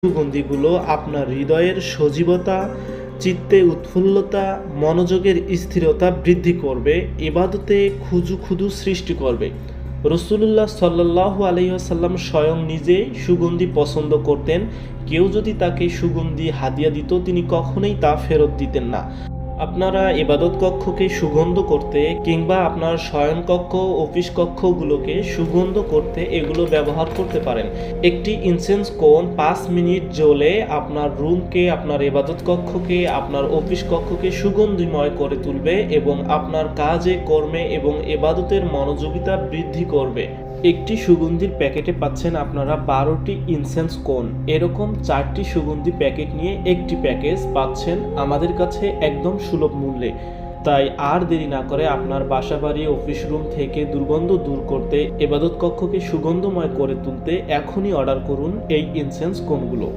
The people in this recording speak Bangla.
সুগন্ধিগুলো আপনার হৃদয়ের সজীবতা, চিত্তে উৎফুল্লতা, মনোযোগের স্থিরতা বৃদ্ধি করবে, ইবাদতে খুজু সৃষ্টি করবে। রাসূলুল্লাহ সাল্লাল্লাহু আলাইহি ওয়াসাল্লাম স্বয়ং নিজেই সুগন্ধি পছন্দ করতেন। কেউ যদি তাকে সুগন্ধি হাদিয়া দিত, তিনি কখনোই তা ফেরত দিতেন না। আপনারা ইবাদত কক্ষকে সুগন্ধ করতে কিংবা আপনার শয়নকক্ষ, অফিস কক্ষগুলোকে সুগন্ধ করতে এগুলো ব্যবহার করতে পারেন। একটি ইনসেন্স কোন 5 মিনিট জ্বলে আপনার রুমকে, আপনার ইবাদত কক্ষকে, আপনার অফিস কক্ষকে সুগন্ধিময় করে তুলবে এবং আপনার কাজে, কর্মে এবং ইবাদতের মনোযোগিতা বৃদ্ধি করবে। একটি সুগন্ধির প্যাকেটে পাচ্ছেন আপনারা 12টি ইনসেন্স কোন। এরকম 4টি সুগন্ধি প্যাকেট নিয়ে একটি প্যাকেজ পাচ্ছেন আমাদের কাছে একদম সুলভ মূল্যে। তাই আর দেরি না করে আপনার বাসাবাড়ি, অফিস রুম থেকে দুর্গন্ধ দূর করতে, ইবাদত কক্ষকে সুগন্ধময় করে তুলতে এখনই অর্ডার করুন এই ইনসেন্স কোনগুলো।